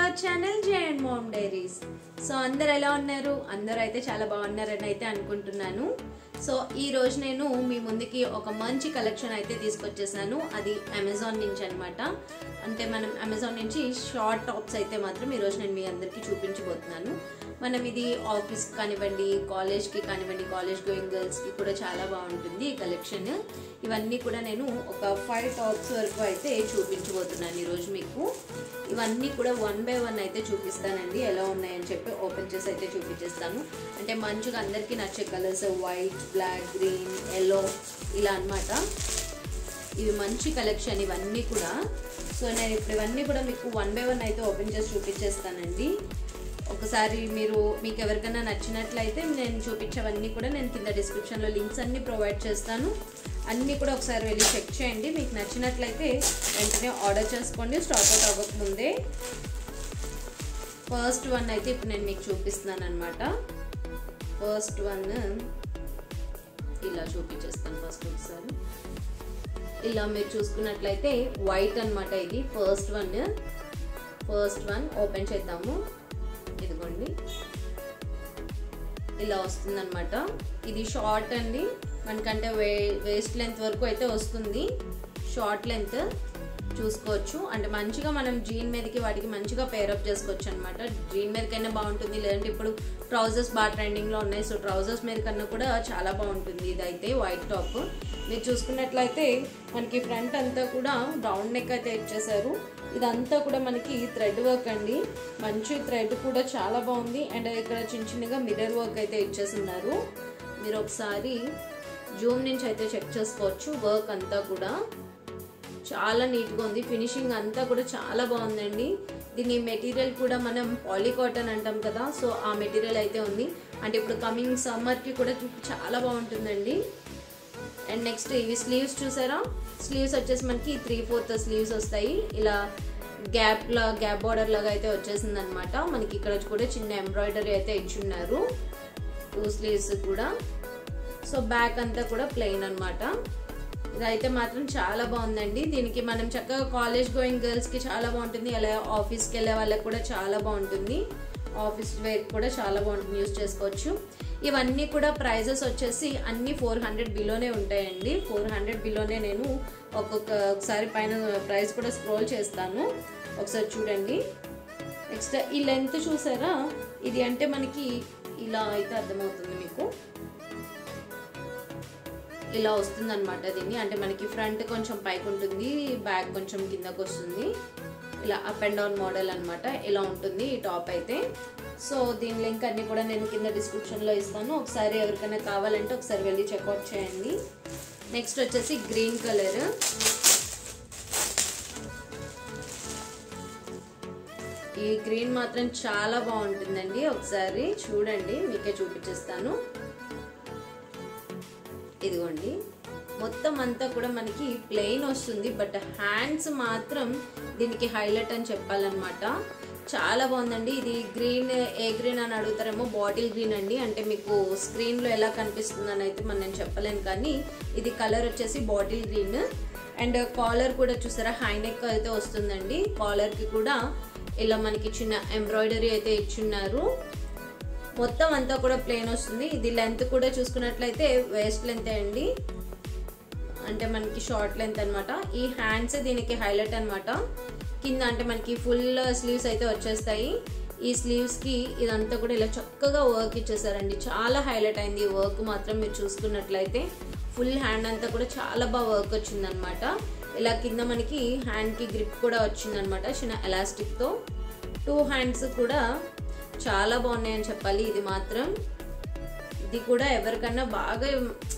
Our channel J and mom diaries. So అందరు ఎలా ఉన్నారు? అందరూ అయితే చాలా బాగున్నారని అయితే అనుకుంటున్నాను. సో ఈ రోజు నేను మీ ముందుకి ఒక మంచి కలెక్షన్ అయితే తీసుకొచ్చేసాను. అది అమెజాన్ నుంచి అన్నమాట. అంటే మనం అమెజాన్ నుంచి షార్ట్ టాప్స్ అయితే మాత్రం ఈ రోజు నేను మీ అందరికీ చూపించబోతున్నాను. మనం ఇది ఆఫీస్కి కానివ్వండి, కాలేజ్కి కానివ్వండి, కాలేజ్ గోయింగ్ గర్ల్స్కి కూడా చాలా బాగుంటుంది ఈ కలెక్షన్. ఇవన్నీ కూడా నేను ఒక 5 టాప్స్ వరకు అయితే చూపించబోతున్నాను ఈరోజు మీకు. ఇవన్నీ కూడా 1 by 1 అయితే చూపిస్తానండి. ఎలా ఉన్నాయని చెప్పి ఓపెన్ చేసి అయితే చూపించేస్తాను. అంటే మంచిగా అందరికీ నచ్చే colours white, black, green, yellow ఇలా అన్నమాట. ఇవి మంచి కలెక్షన్ ఇవన్నీ కూడా. సో నేను ఇప్పుడు ఇవన్నీ కూడా మీకు 1 by 1 అయితే ఓపెన్ చేసి చూపించేస్తానండి. ఒకసారి మీకు ఎవరికైనా నచ్చినట్లయితే నేను చూపించేవన్నీ కూడా నేను కింద డిస్క్రిప్షన్లో లింక్స్ అన్నీ ప్రొవైడ్ చేస్తాను. అన్నీ కూడా ఒకసారి వెళ్ళి చెక్ చేయండి. మీకు నచ్చినట్లయితే వెంటనే ఆర్డర్ చేసుకోండి స్టాక్ అవుట్ అవ్వకముందే. ఫస్ట్ వన్ అయితే ఇప్పుడు నేను మీకు చూపిస్తున్నాను అనమాట. ఫస్ట్ వన్ ఇలా చూపించేస్తాను. ఫస్ట్ ఒకసారి ఇలా మీరు చూసుకున్నట్లయితే వైట్ అనమాట. ఇది ఫస్ట్ వన్ ఓపెన్ చేద్దాము. ఇదిగోండి ఇలా వస్తుంది అనమాట. ఇది షార్ట్ అండి, మనకంటే వేస్ట్ లెంత్ వరకు అయితే వస్తుంది. షార్ట్ లెంత్ చూసుకోవచ్చు. అంటే మంచిగా మనం జీన్ మీదకి వాటికి మంచిగా పేరప్ చేసుకోవచ్చు అనమాట. జీన్ మీదకైనా బాగుంటుంది, లేదంటే ఇప్పుడు ట్రౌజర్స్ బాగా ట్రెండింగ్లో ఉన్నాయి. సో ట్రౌజర్స్ మీద కన్నా కూడా చాలా బాగుంటుంది. ఇదైతే వైట్ టాప్ మీరు చూసుకున్నట్లయితే మనకి ఫ్రంట్ అంతా కూడా రౌండ్ నెక్ అయితే ఇచ్చేసారు. ఇదంతా కూడా మనకి థ్రెడ్ వర్క్ అండి. మంచి థ్రెడ్ కూడా చాలా బాగుంది. అండ్ ఇక్కడ చిన్నగా మిర్రర్ వర్క్ అయితే ఇచ్చేస్తున్నారు. మీరు ఒకసారి జూమ్ నుంచి అయితే చెక్ చేసుకోవచ్చు. వర్క్ అంతా కూడా చాలా నీట్గా ఉంది. ఫినిషింగ్ అంతా కూడా చాలా బాగుందండి. దీని మెటీరియల్ కూడా మనం పాలీకాటన్ అంటాం కదా, సో ఆ మెటీరియల్ అయితే ఉంది. అంటే ఇప్పుడు కమింగ్ సమ్మర్కి కూడా చాలా బాగుంటుందండి. అండ్ నెక్స్ట్ ఇవి స్లీవ్స్ చూసారా? స్లీవ్స్ వచ్చేసి మనకి 3/4 స్లీవ్స్ వస్తాయి. ఇలా గ్యాప్ బార్డర్ లాగా అయితే వచ్చేసింది అనమాట. మనకి ఇక్కడ కూడా చిన్న ఎంబ్రాయిడరీ అయితే ఇచ్చున్నారు 2 స్లీవ్స్ కూడా. సో బ్యాక్ అంతా కూడా ప్లెయిన్ అనమాట. ఇదైతే మాత్రం చాలా బాగుందండి. దీనికి మనం చక్కగా కాలేజ్ గోయింగ్ గర్ల్స్కి చాలా బాగుంటుంది. అలా ఆఫీస్కి వెళ్ళే వాళ్ళకి కూడా చాలా బాగుంటుంది. ఆఫీస్ వేర్ కూడా చాలా బాగుంటుంది, యూజ్ చేసుకోవచ్చు. ఇవన్నీ కూడా ప్రైజెస్ వచ్చేసి అన్ని 400 బిలోనే ఉంటాయండి. 400 బిలోనే నేను ఒకసారి పైన ప్రైస్ కూడా స్క్రోల్ చేస్తాను, ఒకసారి చూడండి. నెక్స్ట్ ఈ లెంత్ చూసారా? ఇది అంటే మనకి ఇలా అయితే అర్థమవుతుంది మీకు. ఇలా వస్తుంది అనమాట దీన్ని. అంటే మనకి ఫ్రంట్ కొంచెం పైకి ఉంటుంది, బ్యాక్ కొంచెం కిందకు వస్తుంది. ఇలా అప్ అండ్ డౌన్ మోడల్ అనమాట. ఇలా ఉంటుంది ఈ టాప్ అయితే. సో దీని లింక్ అన్ని కూడా నేను కింద డిస్క్రిప్షన్లో ఇస్తాను. ఒకసారి ఎవరికైనా కావాలంటే ఒకసారి వెళ్ళి చెక్అవుట్ చేయండి. నెక్స్ట్ వచ్చేసి గ్రీన్ కలర్. ఈ గ్రీన్ మాత్రం చాలా బాగుంటుందండి. ఒకసారి చూడండి, మీకే చూపించేస్తాను. ఇదిగోండి మొత్తం అంతా కూడా మనకి ప్లెయిన్ వస్తుంది, బట్ హ్యాండ్స్ మాత్రం దీనికి హైలైట్ అని చెప్పాలన్నమాట. చాలా బాగుందండి. ఇది గ్రీన్, ఏ గ్రీన్ అని అడుగుతారేమో, బాటిల్ గ్రీన్ అండి. అంటే మీకు స్క్రీన్లో ఎలా కనిపిస్తుంది అని అయితే నేను చెప్పలేను, కానీ ఇది కలర్ వచ్చేసి బాటిల్ గ్రీన్. అండ్ కాలర్ కూడా చూసారా, హై నెక్ అయితే వస్తుందండి. కాలర్కి కూడా ఇలా మనకి చిన్న ఎంబ్రాయిడరీ అయితే ఇచ్చున్నారు. మొత్తం అంతా కూడా ప్లెయిన్ వస్తుంది. ఇది లెంత్ కూడా చూసుకున్నట్లయితే వేస్ట్ లెంత్ అండి, అంటే మనకి షార్ట్ లెంత్ అనమాట. ఈ హ్యాండ్స్ దీనికి హైలైట్ అనమాట. కింద అంటే మనకి ఫుల్ స్లీవ్స్ అయితే వచ్చేస్తాయి. ఈ స్లీవ్స్కి ఇదంతా కూడా ఇలా చక్కగా వర్క్ ఇచ్చేసారండి. చాలా హైలైట్ అయింది ఈ వర్క్ మాత్రం. మీరు చూసుకున్నట్లయితే ఫుల్ హ్యాండ్ అంతా కూడా చాలా బాగా వర్క్ వచ్చిందనమాట. ఇలా కింద మనకి హ్యాండ్కి గ్రిప్ కూడా వచ్చిందనమాట చిన్న ఎలాస్టిక్తో. 2 హ్యాండ్స్ కూడా చాలా బాగున్నాయని చెప్పాలి. ఇది మాత్రం ఇది కూడా ఎవరికన్నా బాగా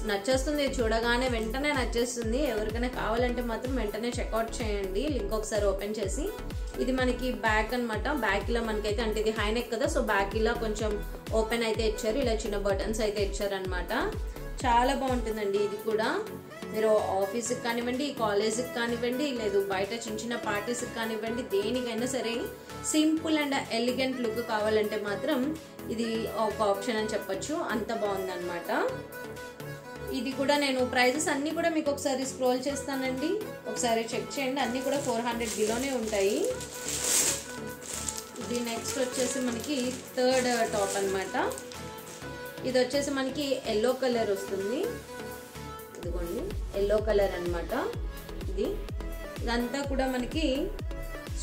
నచ్చేస్తుంది, చూడగానే వెంటనే నచ్చేస్తుంది. ఎవరికైనా కావాలంటే మాత్రం వెంటనే చెక్అవుట్ చేయండి, లింక్ ఒకసారి ఓపెన్ చేసి. ఇది మనకి బ్యాక్ అనమాట. బ్యాక్ ఇలా మనకైతే, అంటే ఇది హై నెక్ కదా, సో బ్యాక్ ఇలా కొంచెం ఓపెన్ అయితే ఇచ్చారు. ఇలా చిన్న బటన్స్ అయితే ఇచ్చారనమాట. చాలా బాగుంటుందండి ఇది కూడా. మీరు ఆఫీస్కి కానివ్వండి, కాలేజ్కి కానివ్వండి, లేదు బయట చిన్న చిన్న పార్టీస్కి కానివ్వండి, దేనికైనా సరే సింపుల్ అండ్ ఎలిగెంట్ లుక్ కావాలంటే మాత్రం ఇది ఒక ఆప్షన్ అని చెప్పొచ్చు. అంత బాగుందన్నమాట. ఇది కూడా నేను ప్రైజెస్ అన్నీ కూడా మీకు ఒకసారి స్క్రోల్ చేస్తానండి, ఒకసారి చెక్ చేయండి. అన్నీ కూడా 400 బిలోనే ఉంటాయి. దీని నెక్స్ట్ వచ్చేసి మనకి థర్డ్ టాప్ అన్నమాట. ఇది వచ్చేసి మనకి ఎల్లో కలర్ వస్తుంది. ఇదిగోండి ఎల్లో కలర్ అన్నమాట. ఇదంతా కూడా మనకి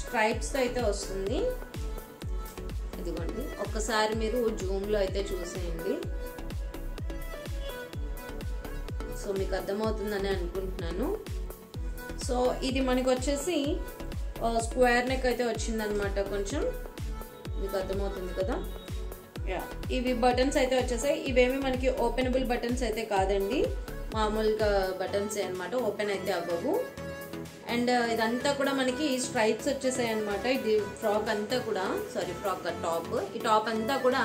స్ట్రైప్స్ తో అయితే వస్తుంది. ఇదిగోండి ఒక్కసారి మీరు జూమ్ లో అయితే చూసేయండి. సో మీకు అర్థమవుతుందని అనుకుంటున్నాను. సో ఇది మనకి వచ్చేసి స్క్వేర్ నెక్ అయితే వచ్చిందనమాట. కొంచెం మీకు అర్థమవుతుంది కదా. ఇవి బటన్స్ అయితే వచ్చేసాయి. ఇవేమి మనకి ఓపెనబుల్ బటన్స్ అయితే కాదండి, మామూలుగా బటన్స్ అనమాట, ఓపెన్ అయితే అవ్వవు. అండ్ ఇదంతా కూడా మనకి స్ట్రైప్స్ వచ్చేసాయి అనమాట. ఇది ఫ్రాక్ అంతా కూడా, సారీ ఫ్రాక్ టాప్, ఈ టాప్ అంతా కూడా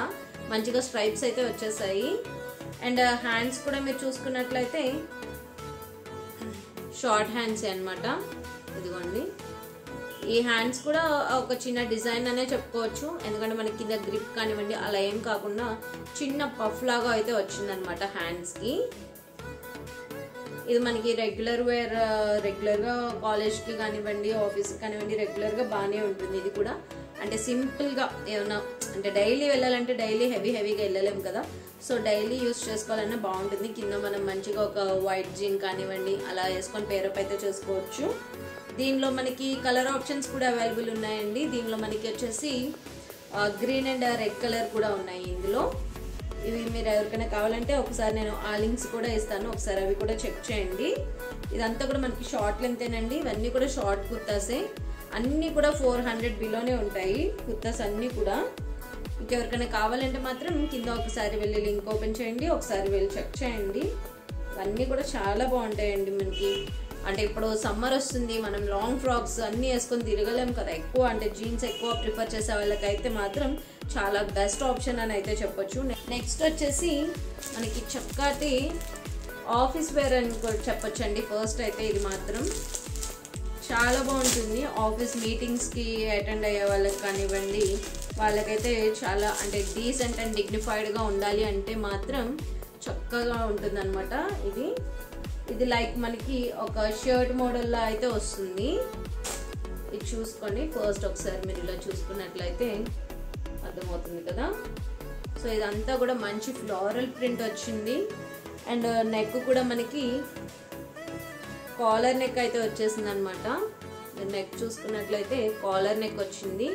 మంచిగా స్ట్రైప్స్ అయితే వచ్చేసాయి. అండ్ హ్యాండ్స్ కూడా మీరు చూసుకున్నట్లయితే షార్ట్ హ్యాండ్స్ అనమాట. ఇదిగోండి ఈ హ్యాండ్స్ కూడా ఒక చిన్న డిజైన్ అనే చెప్పుకోవచ్చు, ఎందుకంటే మనకి కింద గ్రిప్ కానివ్వండి అలా ఏం కాకుండా చిన్న పఫ్ లాగా అయితే వచ్చిందనమాట హ్యాండ్స్ కి. ఇది మనకి రెగ్యులర్గా కాలేజ్కి కానివ్వండి, ఆఫీస్కి కానివ్వండి రెగ్యులర్గా బాగానే ఉంటుంది. ఇది కూడా అంటే సింపుల్గా ఏమన్నా అంటే డైలీ వెళ్ళాలంటే డైలీ హెవీగా వెళ్ళలేము కదా, సో డైలీ యూస్ చేసుకోవాలన్నా బాగుంటుంది. కింద మనం మంచిగా ఒక వైట్ జీన్ కానివ్వండి అలా వేసుకొని పేరప్ అయితే చేసుకోవచ్చు. దీనిలో మనకి కలర్ ఆప్షన్స్ కూడా అవైలబుల్ ఉన్నాయండి. దీనిలో మనకి వచ్చేసి గ్రీన్ అండ్ రెడ్ కలర్ కూడా ఉన్నాయి ఇందులో. ఇవి మీరు ఎవరికైనా కావాలంటే ఒకసారి నేను ఆ లింక్స్ కూడా ఇస్తాను, ఒకసారి అవి కూడా చెక్ చేయండి. ఇదంతా కూడా మనకి షార్ట్ లెంతేనండి. ఇవన్నీ కూడా షార్ట్ కుర్తాసే, అన్నీ కూడా 400 బిలోనే ఉంటాయి కుర్తాస్ అన్నీ కూడా. ఇంకెవరికైనా కావాలంటే మాత్రం కింద ఒకసారి వెళ్ళి లింక్ ఓపెన్ చేయండి, ఒకసారి వెళ్ళి చెక్ చేయండి. ఇవన్నీ కూడా చాలా బాగుంటాయండి మనకి. అంటే ఇప్పుడు సమ్మర్ వస్తుంది, మనం లాంగ్ ఫ్రాక్స్ అన్నీ వేసుకొని తిరగలేం కదా ఎక్కువ, అంటే జీన్స్ ఎక్కువ ప్రిఫర్ చేసే వాళ్ళకైతే మాత్రం చాలా బెస్ట్ ఆప్షన్ అని అయితే చెప్పొచ్చు. నెక్స్ట్ వచ్చేసి మనకి చక్కటి ఆఫీస్ వేర్ అని కూడా చెప్పొచ్చండి. ఫస్ట్ అయితే ఇది మాత్రం చాలా బాగుంటుంది. ఆఫీస్ మీటింగ్స్కి అటెండ్ అయ్యే వాళ్ళకి కానివ్వండి, వాళ్ళకైతే చాలా అంటే డీసెంట్ అండ్ డిగ్నిఫైడ్గా ఉండాలి అంటే మాత్రం చక్కగా ఉంటుంది అనమాట. ఇది లైక్ మనకి ఒక షర్ట్ మోడల్లా అయితే వస్తుంది. ఇది చూసుకోండి ఫస్ట్ ఒకసారి మీరు ఇలా చూసుకున్నట్లయితే అర్థమవుతుంది కదా. సో ఇదంతా కూడా మంచి ఫ్లోరల్ ప్రింట్ వచ్చింది. అండ్ నెక్ కూడా మనకి కాలర్ నెక్ అయితే వచ్చేసింది అనమాట. నెక్ చూసుకున్నట్లయితే కాలర్ నెక్ వచ్చింది.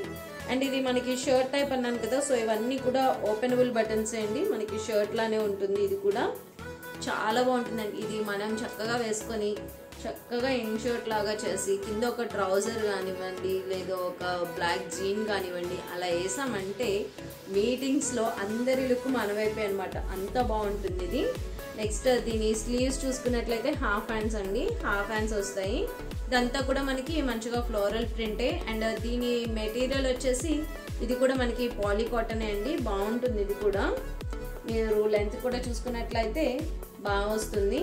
అండ్ ఇది మనకి షర్ట్ టైప్ అన్నాను కదా, సో ఇవన్నీ కూడా ఓపెనబుల్ బటన్స్ అండి, మనకి షర్ట్ లానే ఉంటుంది. ఇది కూడా చాలా బాగుంటుందండి. ఇది మనం చక్కగా వేసుకొని చక్కగా ఇన్షర్ట్ లాగా చేసి కింద ఒక ట్రౌజర్ కానివ్వండి లేదా ఒక బ్లాక్ జీన్ కానివ్వండి అలా వేసామంటే మీటింగ్స్లో అందరి లుక్ మనవైపోయి అనమాట, అంత బాగుంటుంది ఇది. నెక్స్ట్ దీని స్లీవ్స్ చూసుకున్నట్లయితే హాఫ్ హ్యాండ్స్ అండి, హాఫ్ హ్యాండ్స్ వస్తాయి. ఇదంతా కూడా మనకి మంచిగా ఫ్లోరల్ ప్రింటే. అండ్ దీని మెటీరియల్ వచ్చేసి ఇది కూడా మనకి పాలీ కాటనే అండి, బాగుంటుంది. ఇది కూడా మీరు లెంత్ కూడా చూసుకున్నట్లయితే బాగా వస్తుంది,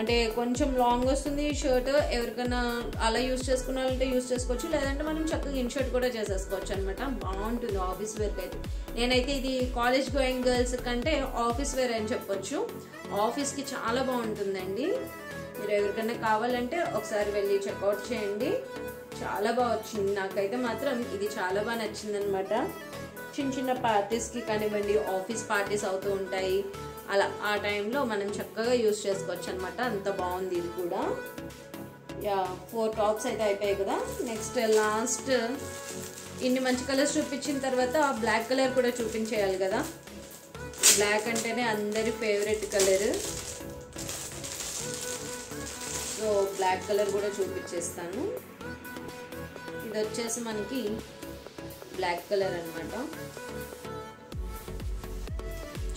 అంటే కొంచెం లాంగ్ వస్తుంది షర్ట్. ఎవరికైనా అలా యూస్ చేసుకున్నారంటే యూస్ చేసుకోవచ్చు, లేదంటే మనం చక్కగా ఇన్షర్ట్ కూడా చేసేసుకోవచ్చు అనమాట. బాగుంటుంది ఆఫీస్ వేర్కి అయితే. నేనైతే ఇది కాలేజ్ గోయింగ్ గర్ల్స్ కంటే ఆఫీస్ వేర్ అని చెప్పొచ్చు, ఆఫీస్కి చాలా బాగుంటుందండి. మీరు ఎవరికైనా కావాలంటే ఒకసారి వెళ్ళి చెక్అవుట్ చేయండి, చాలా బాగా వచ్చింది. నాకైతే మాత్రం ఇది చాలా బాగా నచ్చింది అనమాట. చిన్న పార్టీస్కి కానివ్వండి, ఆఫీస్ పార్టీస్ అవుతూ ఉంటాయి, అలా ఆ టైంలో మనం చక్కగా యూస్ చేసుకోవచ్చు అనమాట. అంత బాగుంది ఇది కూడా. 4 టాప్స్ అయితే అయిపోయాయి కదా. నెక్స్ట్ లాస్ట్ ఇన్ని మంచి కలర్స్ చూపించిన తర్వాత బ్లాక్ కలర్ కూడా చూపించేయాలి కదా. బ్లాక్ అంటేనే అందరి favourite colour, so black colour కూడా చూపించేస్తాను. ఇది వచ్చేసి మనకి బ్లాక్ కలర్ అన్నమాట,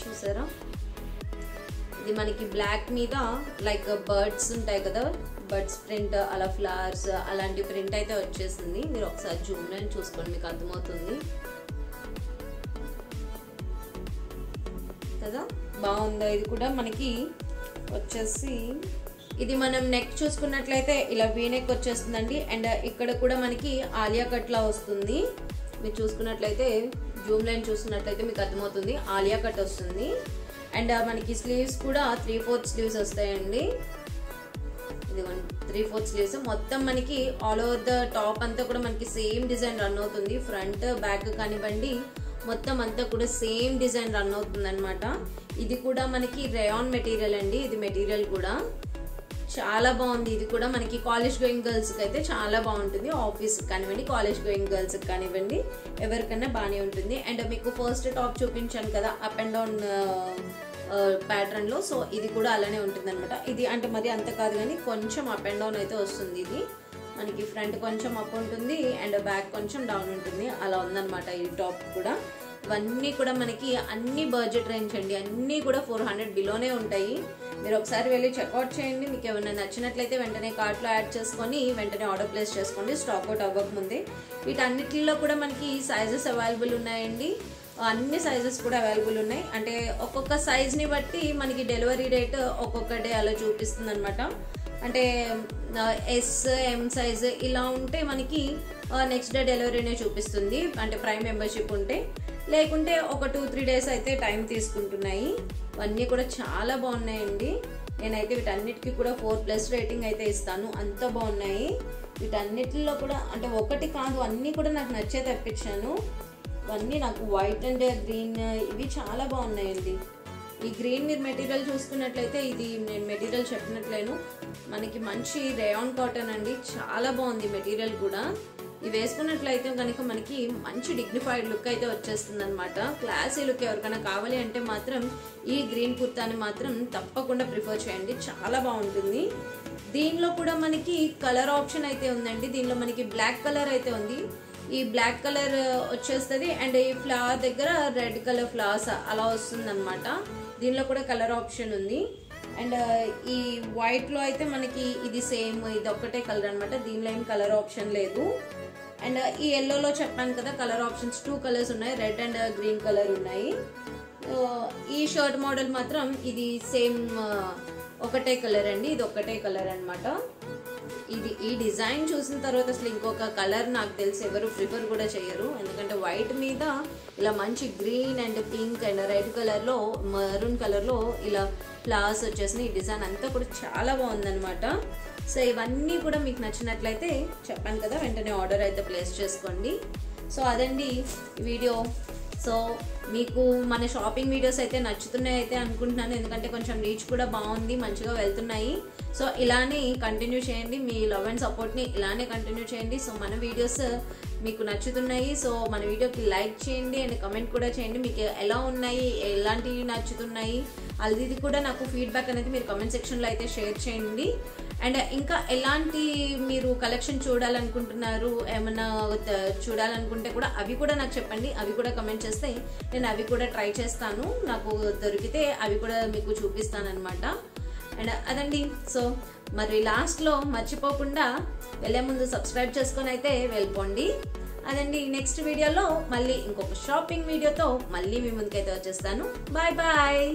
చూసారా. ఇది మనకి బ్లాక్ మీద లైక్ బర్డ్స్ ఉంటాయి కదా, బర్డ్స్ ప్రింట్ అలా ఫ్లవర్స్ అలాంటి ప్రింట్ అయితే వచ్చేసింది. మీరు ఒకసారి జూమ్ లో చూసుకోండి, మీకు అర్థమవుతుంది కదా. బాగుందా. ఇది కూడా మనకి వచ్చేసి ఇది మనం నెక్ చూసుకున్నట్లయితే ఇలా వీ నెక్ వచ్చేస్తుందండి. అండ్ ఇక్కడ కూడా మనకి ఆలియా కట్ లా వస్తుంది. మీరు చూసుకున్నట్లయితే జూమ్ లైన్ చూస్తున్నట్లయితే మీకు అర్థమవుతుంది, ఆలియా కట్ వస్తుంది. అండ్ మనకి స్లీవ్స్ కూడా 3/4 స్లీవ్స్ వస్తాయండి. ఇది 3/4 స్లీవ్స్. మొత్తం మనకి ఆల్ ఓవర్ ద టాప్ అంతా కూడా మనకి సేమ్ డిజైన్ రన్ అవుతుంది. ఫ్రంట్ బ్యాక్ కానివ్వండి మొత్తం అంతా కూడా సేమ్ డిజైన్ రన్ అవుతుంది అనమాట. ఇది కూడా మనకి రేయాన్ మెటీరియల్ అండి. ఇది మెటీరియల్ కూడా చాలా బాగుంది. ఇది కూడా మనకి కాలేజ్ గోయింగ్ గర్ల్స్ కి అయితే చాలా బాగుంటుంది. ఆఫీస్ కానివ్వండి, కాలేజ్ గోయింగ్ గర్ల్స్ కి కానివ్వండి, ఎవరికైనా బాగానే ఉంటుంది. అండ్ మీకు ఫస్ట్ టాప్ చూపించాను కదా అప్ అండ్ డౌన్ ప్యాటర్న్ లో, సో ఇది కూడా అలానే ఉంటుంది అనమాట. ఇది అంటే మరి అంత కాదు కానీ కొంచెం అప్ అండ్ డౌన్ అయితే వస్తుంది. ఇది మనకి ఫ్రంట్ కొంచెం అప్ ఉంటుంది అండ్ బ్యాక్ కొంచెం డౌన్ ఉంటుంది, అలా ఉందన్నమాట ఈ టాప్ కూడా. ఇవన్నీ కూడా మనకి అన్ని బడ్జెట్ రేంజ్ అండి. అన్నీ కూడా 400 బిలోనే ఉంటాయి. మీరు ఒకసారి వెళ్ళి చెక్అవుట్ చేయండి. మీకు ఏమైనా నచ్చినట్లయితే వెంటనే కార్ట్లో యాడ్ చేసుకొని వెంటనే ఆర్డర్ ప్లేస్ చేసుకోండి, స్టాక్ అవుట్ అవ్వకముందే. వీటన్నిటిలో కూడా మనకి సైజెస్ అవైలబుల్ ఉన్నాయండి. అన్ని సైజెస్ కూడా అవైలబుల్ ఉన్నాయి. అంటే ఒక్కొక్క సైజ్ని బట్టి మనకి డెలివరీ డేట్ ఒక్కొక్క డే అలా చూపిస్తుంది అనమాట. అంటే ఎస్ ఎం సైజ్ ఇలా ఉంటే మనకి నెక్స్ట్ డే డెలివరీనే చూపిస్తుంది, అంటే ప్రైమ్ మెంబర్షిప్ ఉంటే. లేకుంటే ఒక 2-3 డేస్ అయితే టైం తీసుకుంటున్నాయి. ఇవన్నీ కూడా చాలా బాగున్నాయండి. నేనైతే వీటన్నిటికీ కూడా 4+ రేటింగ్ అయితే ఇస్తాను, అంత బాగున్నాయి. వీటన్నిటిలో కూడా అంటే ఒకటి కాదు అన్నీ కూడా నాకు నచ్చే తెప్పించాను. ఇవన్నీ నాకు వైట్ అండ్ గ్రీన్ ఇవి చాలా బాగున్నాయండి. ఈ గ్రీన్ మీరు మెటీరియల్ చూసుకున్నట్లయితే ఇది నేను మెటీరియల్ చెప్పినట్లేను, మనకి మంచి రేయాన్ కాటన్ అండి. చాలా బాగుంది మెటీరియల్ కూడా. ఇవి వేసుకున్నట్లయితే కనుక మనకి మంచి డిగ్నిఫైడ్ లుక్ అయితే వచ్చేస్తుంది అనమాట. క్లాసీ లుక్ ఎవరికైనా కావాలి అంటే మాత్రం ఈ గ్రీన్ కుర్తాని మాత్రం తప్పకుండా ప్రిఫర్ చేయండి, చాలా బాగుంటుంది. దీనిలో కూడా మనకి కలర్ ఆప్షన్ అయితే ఉందండి. దీనిలో మనకి బ్లాక్ కలర్ అయితే ఉంది. ఈ బ్లాక్ కలర్ వచ్చేస్తుంది అండ్ ఈ ఫ్లవర్ దగ్గర రెడ్ కలర్ ఫ్లవర్స్ అలా వస్తుంది అనమాట. దీనిలో కూడా కలర్ ఆప్షన్ ఉంది. అండ్ ఈ వైట్ లో అయితే మనకి ఇది సేమ్, ఇది ఒక్కటే కలర్ అనమాట. దీనిలో ఏం కలర్ ఆప్షన్ లేదు. అండ్ ఈ ఎల్లోలో చెప్పాను కదా కలర్ ఆప్షన్స్ 2 కలర్స్ ఉన్నాయి, రెడ్ అండ్ గ్రీన్ కలర్ ఉన్నాయి. ఈ షర్ట్ మోడల్ మాత్రం ఇది సేమ్ ఒకటే కలర్ అండి, ఇది ఒక్కటే కలర్ అనమాట. ఇది ఈ డిజైన్ చూసిన తర్వాత అసలు ఇంకొక కలర్ నాకు తెలిసి ఎవరు ప్రిఫర్ కూడా చేయరు. ఎందుకంటే వైట్ మీద ఇలా మంచి green and pink and red కలర్లో మరూన్ కలర్లో ఇలా ఫ్లవర్స్ వచ్చేసి ఈ డిజైన్ అంతా కూడా చాలా బాగుందనమాట. సో ఇవన్నీ కూడా మీకు నచ్చినట్లయితే చెప్పాను కదా వెంటనే ఆర్డర్ అయితే ప్లేస్ చేసుకోండి. సో అదండి వీడియో. సో మీకు మన షాపింగ్ వీడియోస్ అయితే నచ్చుతున్నాయి అయితే అనుకుంటున్నాను, ఎందుకంటే కొంచెం రీచ్ కూడా బాగుంది, మంచిగా వెళ్తున్నాయి. సో ఇలానే కంటిన్యూ చేయండి, మీ లవ్ అండ్ సపోర్ట్ని ఇలానే కంటిన్యూ చేయండి. సో మన వీడియోస్ మీకు నచ్చుతున్నాయి, సో మన వీడియోకి లైక్ చేయండి అండ్ కమెంట్ కూడా చేయండి, మీకు ఎలా ఉన్నాయి, ఎలాంటివి నచ్చుతున్నాయి అది కూడా నాకు ఫీడ్బ్యాక్ అనేది మీరు కమెంట్ సెక్షన్లో అయితే షేర్ చేయండి. అండ్ ఇంకా ఎలాంటి మీరు కలెక్షన్ చూడాలనుకుంటున్నారు, ఏమన్నా చూడాలనుకుంటే కూడా అవి కూడా నాకు చెప్పండి, అవి కూడా కమెంట్ చేస్తే నేను అవి కూడా ట్రై చేస్తాను, నాకు దొరికితే అవి కూడా మీకు చూపిస్తాను అనమాట. అండ్ అదండి. సో మరి లాస్ట్లో మర్చిపోకుండా వెళ్ళే ముందు సబ్స్క్రైబ్ చేసుకొని అయితే వెళ్ళిపోండి. అదండి, నెక్స్ట్ వీడియోలో మళ్ళీ ఇంకొక షాపింగ్ వీడియోతో మళ్ళీ మీ ముందుకైతే వచ్చేస్తాను. Bye bye.